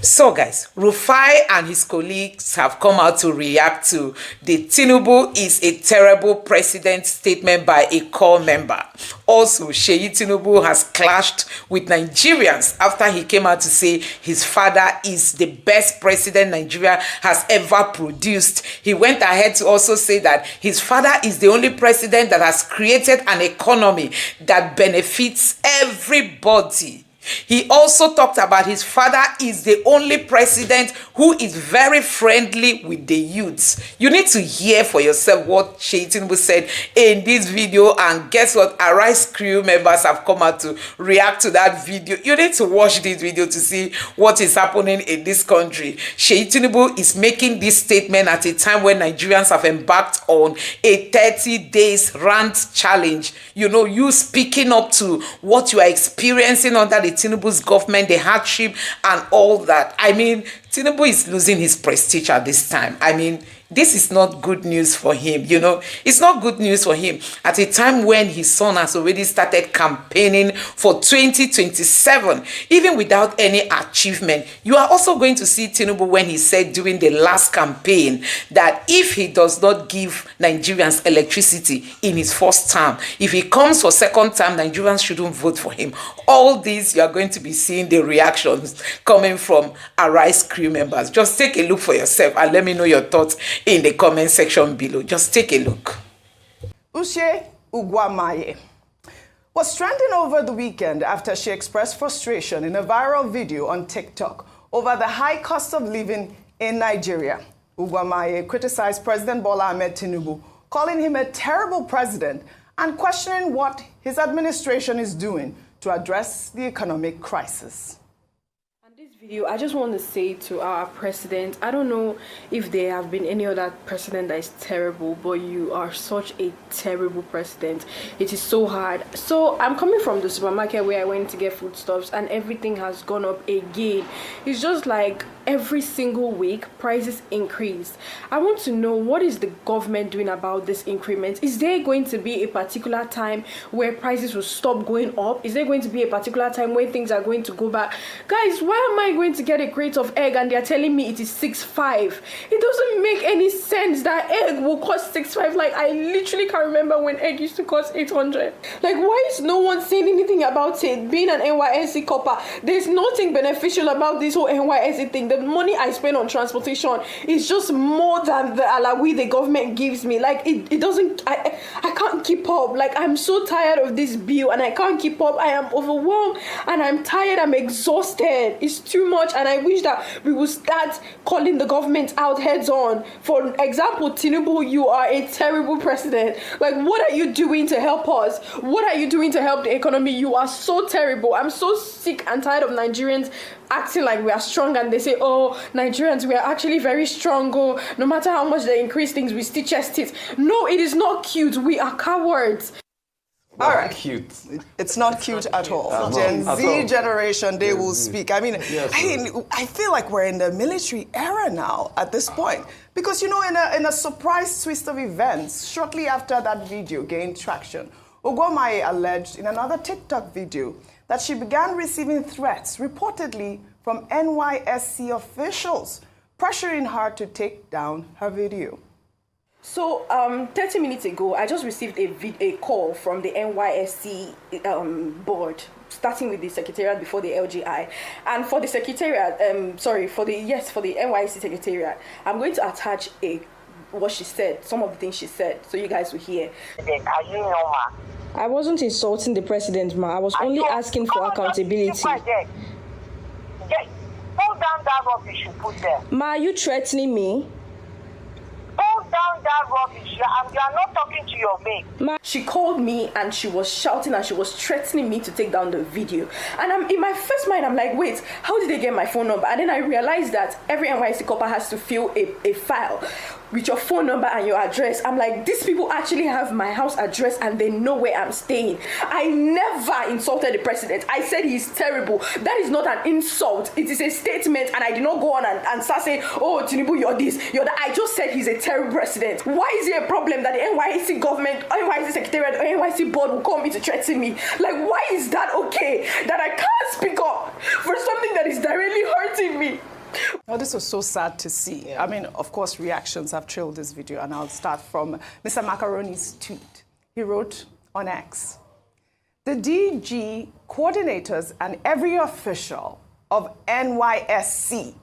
So guys, Rufai and his colleagues have come out to react to the Tinubu is a terrible president statement by a core member. Also, Seyi Tinubu has clashed with Nigerians after he came out to say his father is the best president Nigeria has ever produced. He went ahead to also say that his father is the only president that has created an economy that benefits everybody. He also talked about his father is the only president who is very friendly with the youths. You need to hear for yourself what Seyi Tinubu said in this video, and guess what? Arise crew members have come out to react to that video. You need to watch this video to see what is happening in this country. Seyi Tinubu is making this statement at a time when Nigerians have embarked on a 30 days rant challenge. You know, you speaking up to what you are experiencing under the Tinubu's government, the hardship and all that. I mean, Tinubu is losing his prestige at this time. I mean, this is not good news for him, you know. It's not good news for him at a time when his son has already started campaigning for 2027, even without any achievement. You are also going to see Tinubu when he said during the last campaign that if he does not give Nigerians electricity in his first term, if he comes for second term, Nigerians shouldn't vote for him. All these, you are going to be seeing the reactions coming from Arise crew members. Just take a look for yourself and let me know your thoughts in the comment section below. Just take a look. Uche Ugwamaye was trending over the weekend after she expressed frustration in a viral video on TikTok over the high cost of living in Nigeria. Ugwamaye criticized President Bola Ahmed Tinubu, calling him a terrible president and questioning what his administration is doing to address the economic crisis. Video, I just want to say to our president, I don't know if there have been any other president that is terrible, but you are such a terrible president. It is so hard. So I'm coming from the supermarket where I went to get foodstuffs and everything has gone up again. It's just like every single week prices increase. I want to know, what is the government doing about this increment? Is there going to be a particular time where prices will stop going up? Is there going to be a particular time where things are going to go back? Guys, why am I going to get a crate of egg and they're telling me it is 6.5? It doesn't make any sense that egg will cost 6.5. Like, I literally can't remember when egg used to cost 800. Like, why is no one saying anything about it? Being an NYSC Corper, there's nothing beneficial about this whole NYSC thing. The money I spend on transportation is just more than the alawi the government gives me. Like, it doesn't, I can't keep up. Like, I'm so tired of this bill and I can't keep up. I am overwhelmed and I'm tired, I'm exhausted. It's too much, and I wish that we will start calling the government out heads on. For example, Tinubu, you are a terrible president. Like, what are you doing to help us? What are you doing to help the economy? You are so terrible. I'm so sick and tired of Nigerians acting like we are strong, and they say, oh, Nigerians, we are actually very strong. Oh, no matter how much they increase things, we still chest it. No, it is not cute. We are cowards. All right. Cute. It's not cute at all. Gen Z generation, they will speak. I mean, I feel like we're in the military era now at this point. Because, you know, in a surprise twist of events, shortly after that video gained traction, Ugwamaye alleged in another TikTok video that she began receiving threats, reportedly from NYSC officials, pressuring her to take down her video. So 30 minutes ago, I just received a call from the NYSC board, starting with the secretariat before the LGI, and for the secretariat, for the NYSC secretariat, I'm going to attach what she said, some of the things she said, so you guys will hear. Are you normal? I wasn't insulting the president, ma. I was only asking for accountability. Hold down that rubbish you put there. Ma, are you threatening me? Hold down that rubbish. You are not talking to your mate. She called me and she was shouting and she was threatening me to take down the video. And in my first mind, I'm like, wait, how did they get my phone number? And then I realized that every NYSC Corper has to fill a file with your phone number and your address. I'm like, these people actually have my house address and they know where I'm staying. I never insulted the president. I said he's terrible. That is not an insult. It is a statement, and I did not go on and start saying, oh, Tinubu, you're this, you're that. I just said he's a terrible president. Why is it a problem that the NYSC government, NYSC secretariat, or NYSC board will call me to threaten me? Like, why is that okay? That I can't speak up for something that is directly hurting me? Oh, this was so sad to see. Yeah. I mean, of course, reactions have trailed this video, and I'll start from Mr. Macaroni's tweet. He wrote on X, "The DG coordinators and every official of NYSC,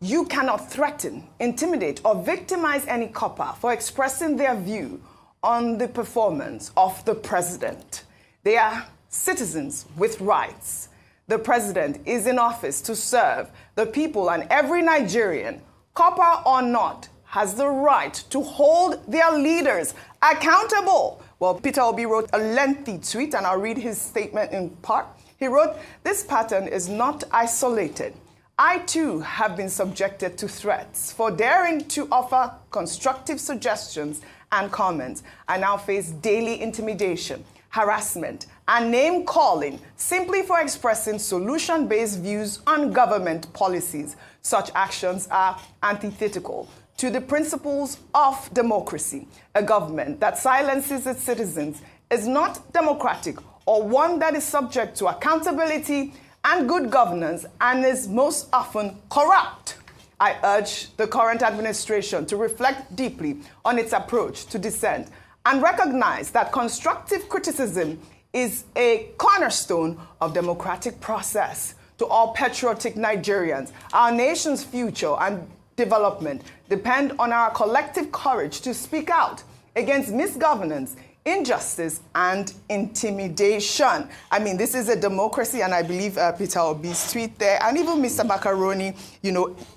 you cannot threaten, intimidate, or victimize any copper for expressing their view on the performance of the president. They are citizens with rights. The president is in office to serve the people, and every Nigerian, copper or not, has the right to hold their leaders accountable." Well, Peter Obi wrote a lengthy tweet, and I'll read his statement in part. He wrote, "This pattern is not isolated. I too have been subjected to threats for daring to offer constructive suggestions and comments. I now face daily intimidation, harassment, and name-calling simply for expressing solution-based views on government policies. Such actions are antithetical to the principles of democracy. A government that silences its citizens is not democratic, or one that is subject to accountability and good governance and is most often corrupt. I urge the current administration to reflect deeply on its approach to dissent and recognize that constructive criticism is a cornerstone of democratic process. To all patriotic Nigerians, our nation's future and development depend on our collective courage to speak out against misgovernance, injustice, and intimidation." I mean, this is a democracy, and I believe Peter Obi's tweet there, and even Mr. Macaroni,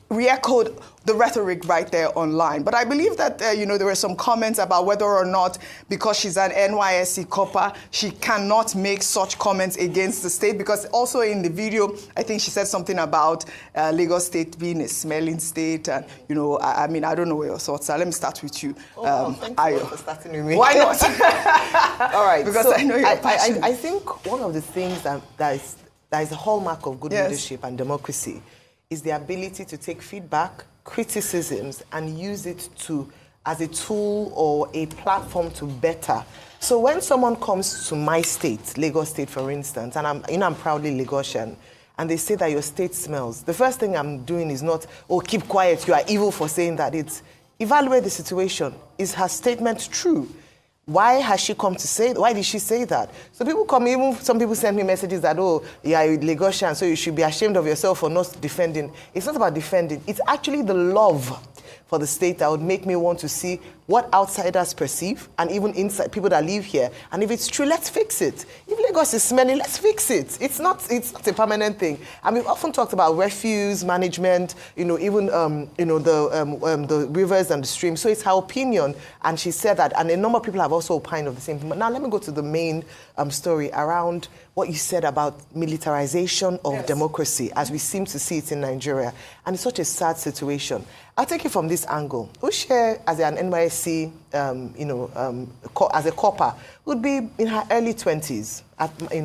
re-echoed the rhetoric right there online. But I believe that, there were some comments about whether or not, because she's an NYSC copper, she cannot make such comments against the state, because also in the video, I think she said something about Lagos State being a smelling state, and, I mean, I don't know where your thoughts are. Let me start with you. Thank you for starting with me. Why not? All right. Because I know you're passionate. I think one of the things that is a hallmark of good leadership and democracy is the ability to take feedback, criticisms, and use it as a tool or a platform to better. So when someone comes to my state, Lagos State, for instance, and I'm proudly Lagosian, and they say that your state smells, the first thing I'm doing is not, "Oh, keep quiet, you are evil for saying that." It's evaluate the situation. Is her statement true? Why has she come to say? Why did she say that? So people come, even some people send me messages that, "Oh, you are Lagosian, so you should be ashamed of yourself for not defending." It's not about defending. It's actually the love for the state that would make me want to see what outsiders perceive, and even inside people that live here. And if it's true, let's fix it. If Lagos is smelling, let's fix it. It's not a permanent thing. And we've often talked about refuse management, even the rivers and the streams. So it's her opinion, and she said that, and a number of people have also opined of the same thing. But now let me go to the main story around what you said about militarization of democracy, as we seem to see it in Nigeria. And it's such a sad situation. I'll take it from this angle. Ushe, as an NYSC, as a copper, would be in her early 20s,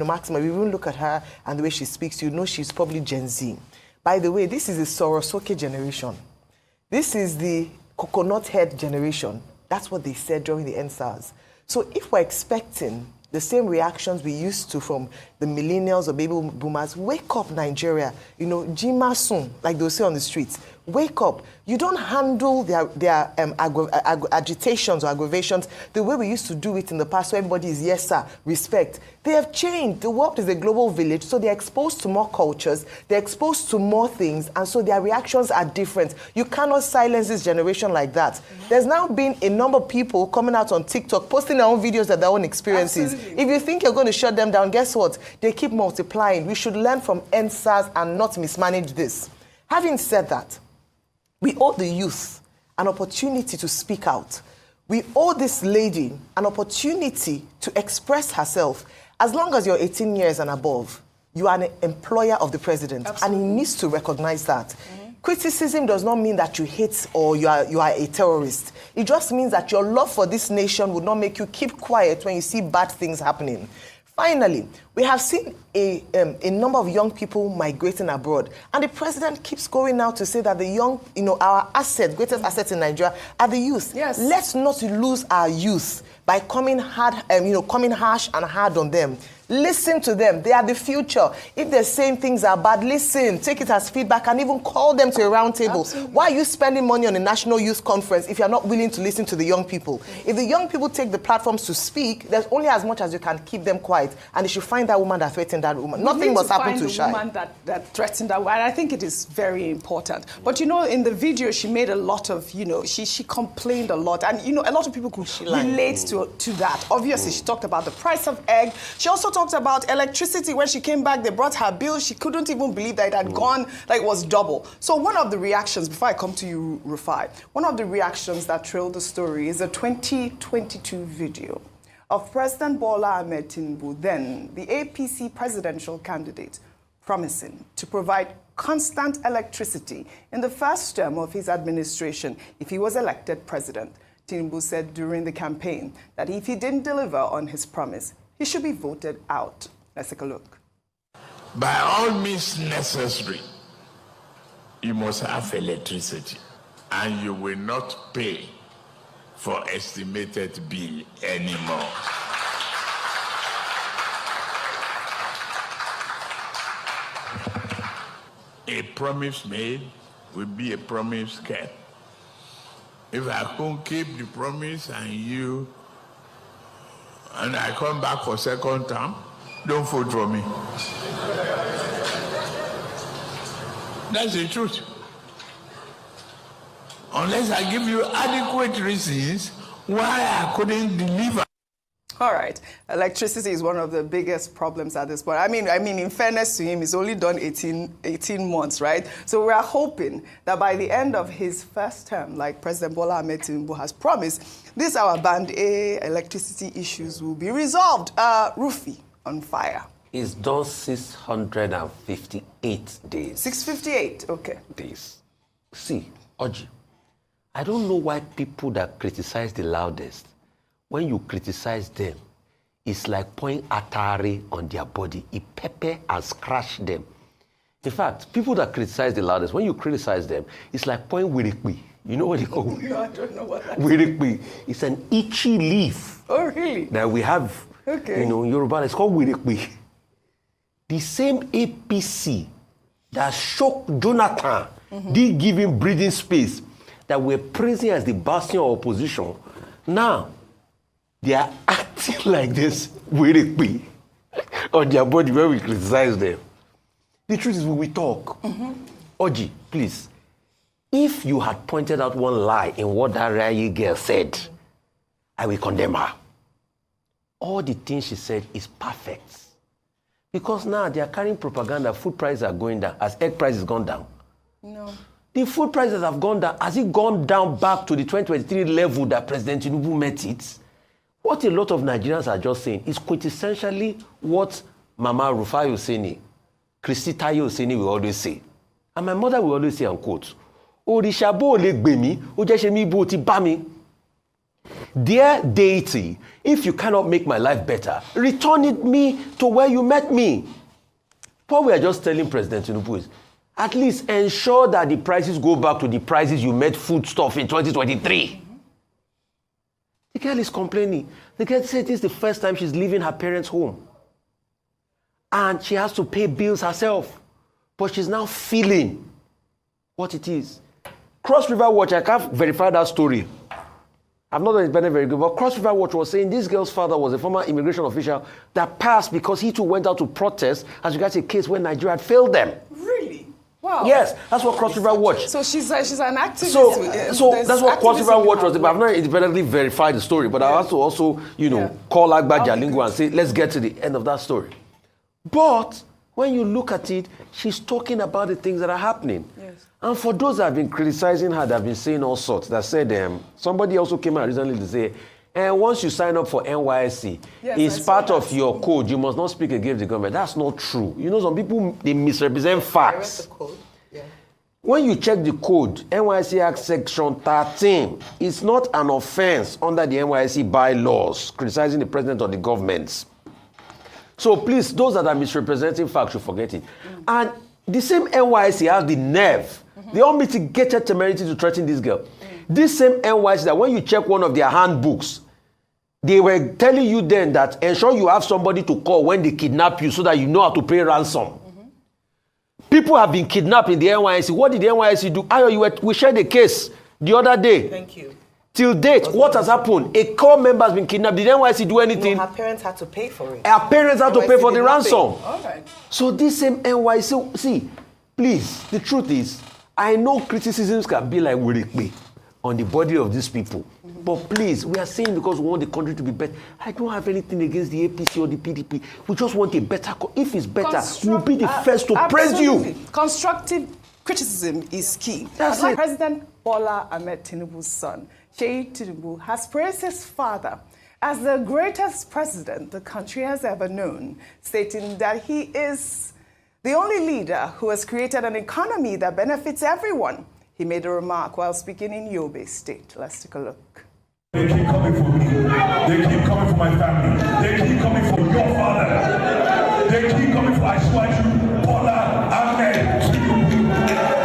maximum. If you even look at her and the way she speaks, she's probably Gen Z. By the way, this is the Sorosoke generation. This is the coconut head generation. That's what they said during the NSAS. So if we're expecting the same reactions we used to from the millennials or baby boomers, wake up, Nigeria. Jima soon, like they'll say on the streets. Wake up. You don't handle their agitations or aggravations the way we used to do it in the past, so everybody is yes, sir, respect. They have changed. The world is a global village, so they're exposed to more cultures, they're exposed to more things, and so their reactions are different. You cannot silence this generation like that. There's now been a number of people coming out on TikTok, posting their own videos of their own experiences. Absolutely. If you think you're going to shut them down, guess what? They keep multiplying. We should learn from NSAS and not mismanage this. Having said that, we owe the youth an opportunity to speak out. We owe this lady an opportunity to express herself. As long as you're 18 years and above, you are an employer of the president. Absolutely. And he needs to recognize that. Mm-hmm. Criticism does not mean that you hate or you are a terrorist. It just means that your love for this nation would not make you keep quiet when you see bad things happening. Finally, we have seen a number of young people migrating abroad, and the president keeps going now to say that the young, our asset, greatest asset in Nigeria, are the youth. Yes. Let's not lose our youth by coming hard, coming harsh and hard on them. Listen to them. They are the future. If they're saying things are bad, listen, take it as feedback, and even call them to a round table. Absolutely. Why are you spending money on a national youth conference if you're not willing to listen to the young people? If the young people take the platforms to speak, there's only as much as you can keep them quiet, and you should find that woman that threatened that woman. Nothing must happen to Shai. Woman that threatened that woman. And I think it is very important. But you know, in the video, she made a lot of, you know, she complained a lot, and you know, a lot of people could relate to that. Obviously, she talked about the price of egg. She also talked about electricity. When she came back, they brought her bill. She couldn't even believe that it had gone, like it was double. So one of the reactions, before I come to you, Rufai, one of the reactions that trailed the story is a 2022 video of President Bola Ahmed Tinubu, then the APC presidential candidate, promising to provide constant electricity in the first term of his administration if he was elected president. Tinubu said during the campaign that if he didn't deliver on his promise, he should be voted out. Let's take a look. By all means necessary, you must have electricity, and you will not pay for estimated bill anymore. A promise made will be a promise kept. If I can't keep the promise and I come back for second term, don't vote for me. That's the truth. Unless I give you adequate reasons why I couldn't deliver. All right. Electricity is one of the biggest problems at this point. I mean, in fairness to him, he's only done 18 months, right? So we are hoping that by the end of his first term, like President Bola Ahmed Tinubu has promised, these our Band A electricity issues will be resolved. Rufi, on fire. It's done 658 days. 658, okay. Days. See, Oji, I don't know why people that criticize the loudest, when you criticize them, it's like pouring atari on their body. It pepper and scratch them. In fact, people that criticize the loudest, when you criticize them, it's like pouring wirikbi. You know what they call it? No, I don't know what that is. Wirikbi. It's an itchy leaf. Oh, really? That we have, in Yoruba, it's called wirikbi. The same APC that shocked Jonathan, did give him breathing space, that we're praising as the bastion of opposition, now they are acting like this wirikbi on their body when we criticize them. The truth is, when we talk, Oji, please, if you had pointed out one lie in what that Rayi girl said, I will condemn her. All the things she said is perfect. Because now they are carrying propaganda, food prices are going down, as egg prices gone down. No. The food prices have gone down. Has it gone down back to the 2023 level that President Tinubu met it? What a lot of Nigerians are just saying is quintessentially what Mama Rufai Oseni, Christy Tayo Oseni will always say. And my mother will always say, and quote, Orishabo le gbemi, o je se mi bo ti ba mi. Dear deity, if you cannot make my life better, return it me to where you met me. What we are just telling President Tinubu is, at least ensure that the prices go back to the prices you met food stuff in 2023. The girl is complaining. The girl said this is the first time she's leaving her parents' home. And she has to pay bills herself. But she's now feeling what it is. Cross River Watch, I can't verify that story. I've not done it very good, but Cross River Watch was saying this girl's father was a former immigration official that passed because he too went out to protest as regards a case where Nigeria had failed them. Really? Wow. Yes, that's what Cross River Watch. So she's an activist. So that's what Cross River Watch was about. I've not independently verified the story, but I have to also, call Agba Jalingo and say, let's get to the end of that story. But when you look at it, she's talking about the things that are happening. Yes. And for those that have been criticizing her, that have been saying all sorts, that said, somebody also came out recently to say, once you sign up for NYSC, it's part of your code. You must not speak against the government. That's not true. You know, some people, they misrepresent facts. The code. Yeah. When you check the code, NYSC Act Section 13, it's not an offense under the NYSC bylaws, criticizing the president or the government. So please, those that are misrepresenting facts should forget it. And the same NYSC has the nerve, the unmitigated temerity to threaten this girl. This same NYSC that when you check one of their handbooks, They were telling you then that ensure you have somebody to call when they kidnap you so that you know how to pay ransom. People have been kidnapped in the NYSC. What did the NYSC do? Ayo, we shared a case the other day. Thank you. Till date, what has happened? A core member has been kidnapped. Did the NYSC do anything? No, her parents had to pay for it. Her parents had to pay for the ransom. All right. So this same NYSC, see, please, the truth is, I know criticisms can be like Wirikbe on the body of these people. But please, we are saying because we want the country to be better. I don't have anything against the APC or the PDP. We just want a better. If it's better, we'll be the first to praise you. Constructive criticism is key. That's it. President Bola Ahmed Tinubu's son, Seyi Tinubu, has praised his father as the greatest president the country has ever known, stating that he is the only leader who has created an economy that benefits everyone. He made a remark while speaking in Yobe State. Let's take a look. They keep coming for me. They keep coming for my family. They keep coming for your father. They keep coming for Ashwaju, Bola Ahmed Tinubu,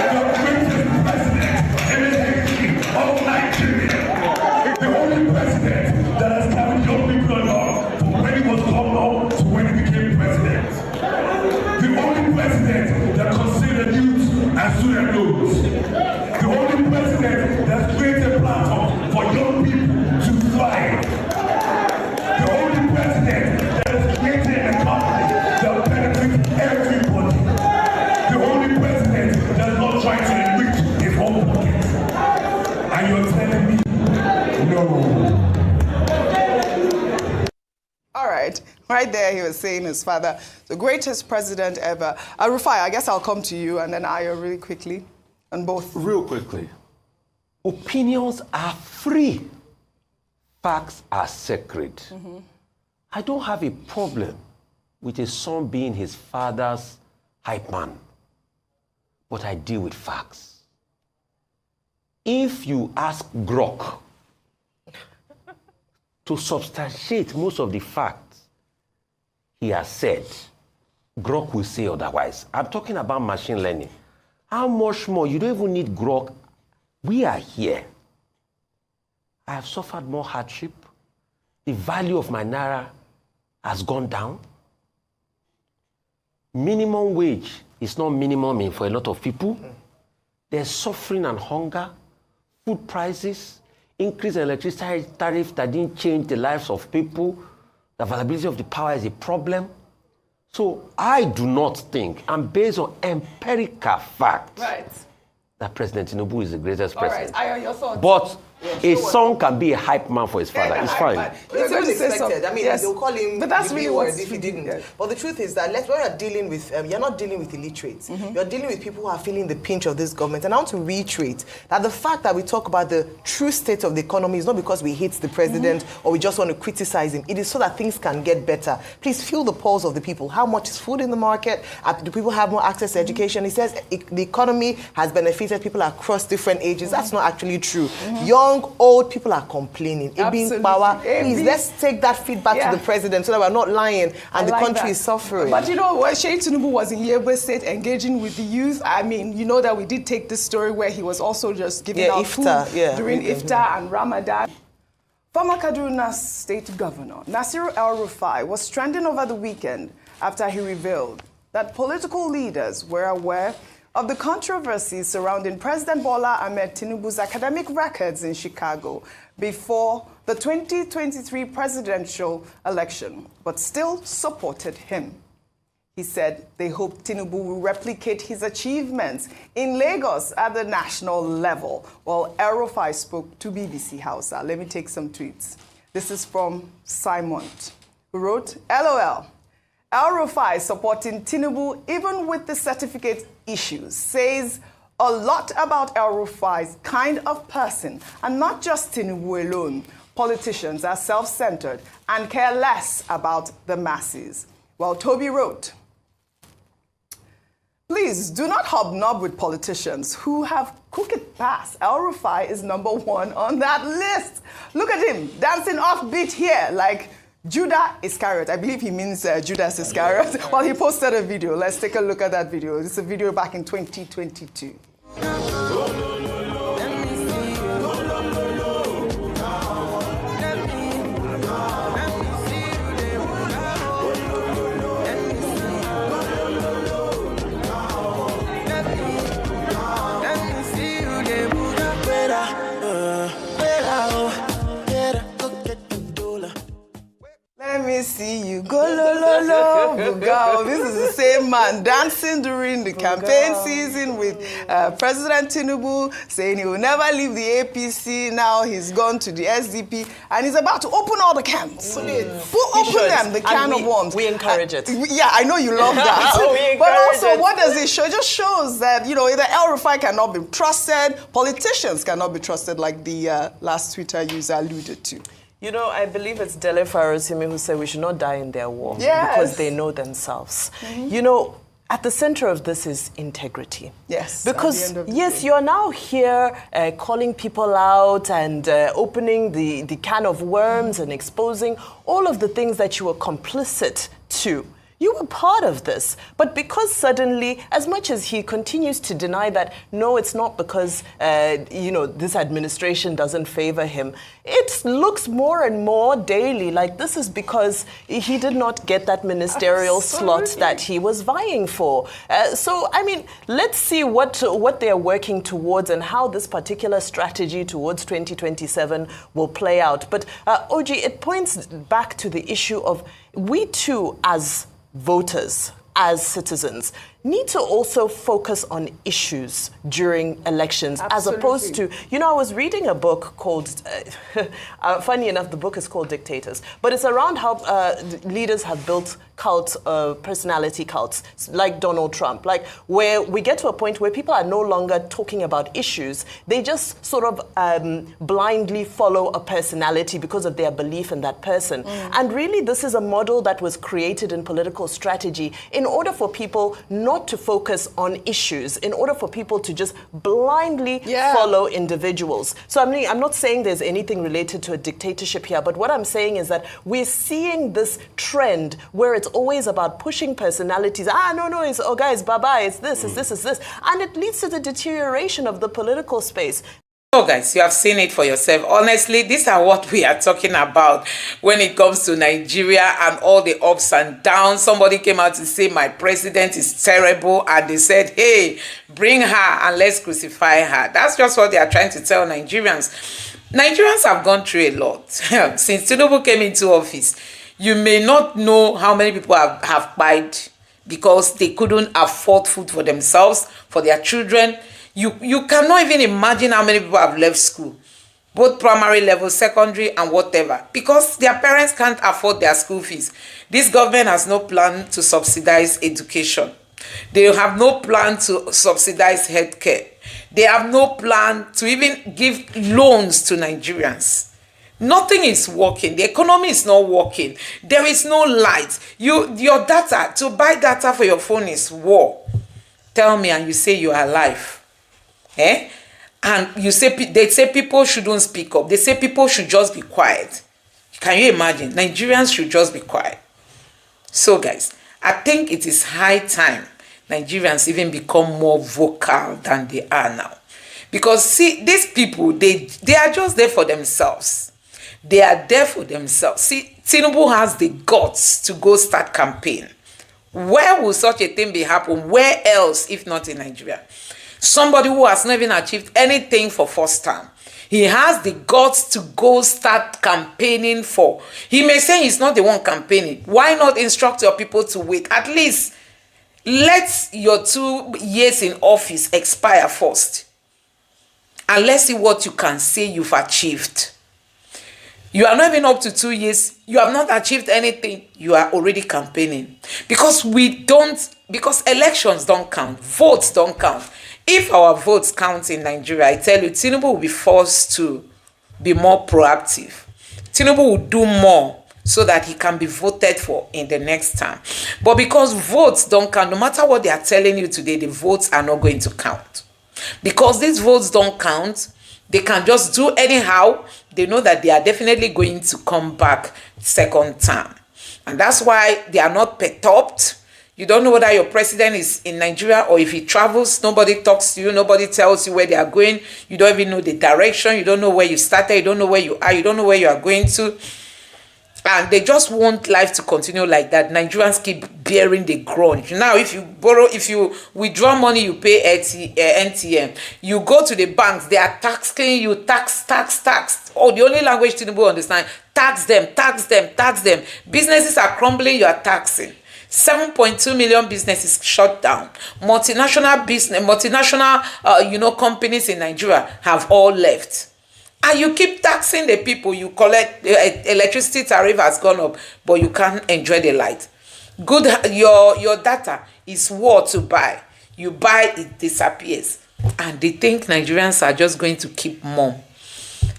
the greatest president in the history of Nigeria. The only president that has carried young people along from when he was governor to when he became president. The only president that considered youth and student loans. The only president that created a platform for young people to thrive. The only president that has created an economy that benefits everybody. The only president that is not trying to enrich his own pocket. And you're telling me, no. All right there he was saying his father, the greatest president ever. El-Rufai, I guess I'll come to you and then Ayo really quickly on both. Real quickly. Opinions are free. Facts are sacred. I don't have a problem with a son being his father's hype man, but I deal with facts. If you ask Grok to substantiate most of the facts he has said, Grok will say otherwise. I'm talking about machine learning. How much more? You don't even need Grok. We are here. I have suffered more hardship. The value of my naira has gone down. Minimum wage is not minimum for a lot of people. There's suffering and hunger, food prices, increase in electricity tariff that didn't change the lives of people. The availability of the power is a problem. So I do not think, and based on empirical facts, that President Tinubu is the greatest president. All right, Ayo, your thoughts. But a son can be a hype man for his father. It's fine. It's unexpected. I mean, they'll call him but that's really what if he didn't. But the truth is that when you're dealing with, you're not dealing with illiterates. You're dealing with people who are feeling the pinch of this government. And I want to reiterate that the fact that we talk about the true state of the economy is not because we hate the president or we just want to criticize him. It is so that things can get better. Please feel the pulse of the people. How much is food in the market? Do people have more access to education? He says the economy has benefited people across different ages. That's not actually true. Young, old people are complaining. Being power. Please, let's take that feedback to the president so that we're not lying and the country is suffering. But you know, when Seyi Tinubu was in Yobe State engaging with the youth, I mean, you know that we did take this story where he was also just giving out iftar, food during iftar and Ramadan. Former Kaduna State Governor Nasiru El-Rufai was trending over the weekend after he revealed that political leaders were aware of the controversies surrounding President Bola Ahmed Tinubu's academic records in Chicago before the 2023 presidential election, but still supported him. He said they hope Tinubu will replicate his achievements in Lagos at the national level. While El-Rufai spoke to BBC Hausa. Let me take some tweets. This is from Simon, who wrote, LOL. El-Rufai supporting Tinubu even with the certificate issues says a lot about El-Rufai's kind of person, and not just Tinubu alone. Politicians are self-centered and care less about the masses. Well, Toby wrote, please do not hobnob with politicians who have crooked past. El-Rufai is #1 on that list. Look at him dancing offbeat here like Judah Iscariot. I believe he means Judas Iscariot. Well, he posted a video. Let's take a look at that video. It's a video back in 2022. Funga, this is the same man dancing during the campaign season with President Tinubu, saying he will never leave the APC. Now he's gone to the SDP, and he's about to open all the cans. Open them, the can of worms. We encourage it. Yeah, I know you love that. But also, what does it show? It just shows that, you know, either El-Rufai cannot be trusted, politicians cannot be trusted, like the last Twitter user alluded to. You know, I believe it's Dele Farosimi who said we should not die in their war because they know themselves. You know, at the center of this is integrity. Yes. Because, yes, you're now here calling people out and opening the can of worms and exposing all of the things that you were complicit to. You were part of this. But because suddenly, as much as he continues to deny that, no, it's not because, you know, this administration doesn't favor him, it looks more and more daily like this is because he did not get that ministerial slot that he was vying for. So, I mean, let's see what they're working towards and how this particular strategy towards 2027 will play out. But, OG, it points back to the issue of we too, as voters, as citizens, need to also focus on issues during elections. Absolutely. As opposed to, you know, I was reading a book called, funny enough, the book is called Dictators, but it's around how leaders have built cults, personality cults, like Donald Trump, like where we get to a point where people are no longer talking about issues. They just sort of blindly follow a personality because of their belief in that person. And really, this is a model that was created in political strategy in order for people not to focus on issues, in order for people to just blindly follow individuals. So I'm not saying there's anything related to a dictatorship here, but what I'm saying is that we're seeing this trend where it's always about pushing personalities. No, it's guys, bye-bye, it's this, it's this, it's this. And it leads to the deterioration of the political space. So guys, you have seen it for yourself. Honestly, these are what we are talking about when it comes to Nigeria and all the ups and downs. Somebody came out to say my president is terrible, and they said, hey, bring her and let's crucify her. That's just what they are trying to tell Nigerians. Nigerians have gone through a lot. Since Tinubu came into office, you may not know how many people have died because they couldn't afford food for themselves, for their children. You cannot even imagine how many people have left school, both primary level, secondary, and whatever, because their parents can't afford their school fees. This government has no plan to subsidize education. They have no plan to subsidize healthcare. They have no plan to even give loans to Nigerians. Nothing is working. The economy is not working. There is no light. Your data, to buy data for your phone is war. Tell me, and you say you are alive. And you say they say people shouldn't speak up. They say people should just be quiet. Can you imagine? Nigerians should just be quiet. So guys, I think it is high time Nigerians even become more vocal than they are now. Because see, these people, they are just there for themselves. They are there for themselves. See, Tinubu has the guts to go start campaign. Where will such a thing be happen? Where else if not in Nigeria? Somebody who has not even achieved anything for first time. He has the guts to go start campaigning for. He may say he's not the one campaigning. Why not instruct your people to wait? At least let your 2 years in office expire first. And let's see what you can say you've achieved. You are not even up to 2 years. You have not achieved anything. You are already campaigning. Because elections don't count. Votes don't count. If our votes count in Nigeria, I tell you, Tinubu will be forced to be more proactive. Tinubu will do more so that he can be voted for in the next time. But because votes don't count, no matter what they are telling you today, the votes are not going to count. Because these votes don't count, they can just do anyhow. They know that they are definitely going to come back second time. And that's why they are not perturbed. You don't know whether your president is in Nigeria or if he travels. Nobody talks to you. Nobody tells you where they are going. You don't even know the direction. You don't know where you started. You don't know where you are. You don't know where you are going to. And they just want life to continue like that. Nigerians keep bearing the grudge. Now, if you withdraw money, you pay NTM. You go to the banks, they are taxing you, tax. Oh, the only language Tinubu understand, tax them. Businesses are crumbling, you are taxing. 7.2 million businesses shut down. Multinational companies in Nigeria have all left. And you keep taxing the people you collect. Electricity tariff has gone up, but you can't enjoy the light. Your data is war to buy. You buy, it disappears. And they think Nigerians are just going to keep mum.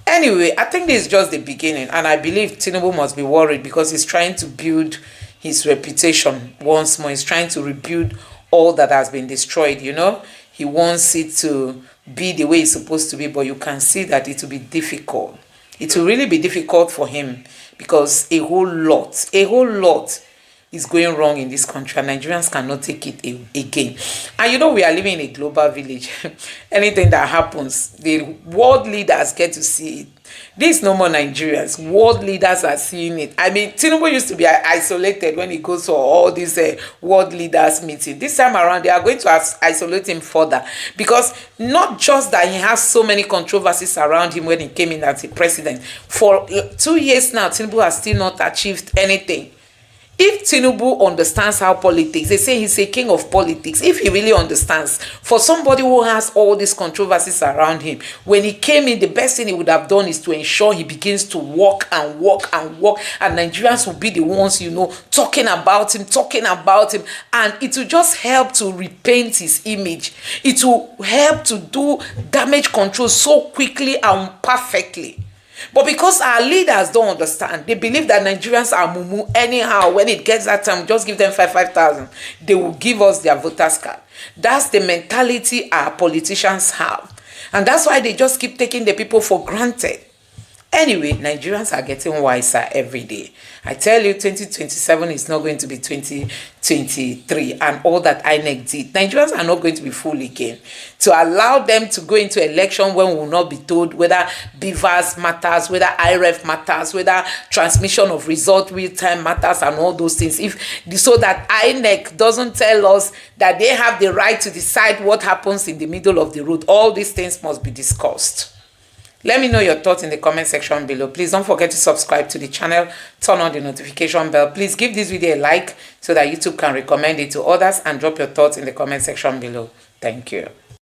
Anyway, I think this is just the beginning, and I believe Tinubu must be worried because he's trying to build his reputation once more. He's trying to rebuild all that has been destroyed, you know. He wants it to be the way it's supposed to be, but you can see that it will be difficult. It will really be difficult for him because a whole lot is going wrong in this country, and Nigerians cannot take it again. And you know, we are living in a global village. Anything that happens, the world leaders get to see it. This no more Nigerians. World leaders are seeing it. I mean, Tinubu used to be isolated when he goes for all these world leaders meetings. This time around, they are going to isolate him further, because not just that he has so many controversies around him when he came in as a president. For 2 years now, Tinubu has still not achieved anything. If Tinubu understands how politics, they say he's a king of politics. If he really understands, for somebody who has all these controversies around him, when he came in, the best thing he would have done is to ensure he begins to walk and walk and walk, and Nigerians will be the ones, you know, talking about him, and it will just help to repaint his image. It will help to do damage control so quickly and perfectly. But because our leaders don't understand, they believe that Nigerians are mumu anyhow. When it gets that time, just give them 5,000. They will give us their voters card. That's the mentality our politicians have. And that's why they just keep taking the people for granted. Anyway, Nigerians are getting wiser every day. I tell you, 2027 is not going to be 2023 and all that INEC did. Nigerians are not going to be fooled again. To allow them to go into election when we will not be told whether BVAS matters, whether IREF matters, whether transmission of result real time matters, and all those things. So that INEC doesn't tell us that they have the right to decide what happens in the middle of the road. All these things must be discussed. Let me know your thoughts in the comment section below. Please don't forget to subscribe to the channel, turn on the notification bell. Please give this video a like so that YouTube can recommend it to others, and drop your thoughts in the comment section below. Thank you.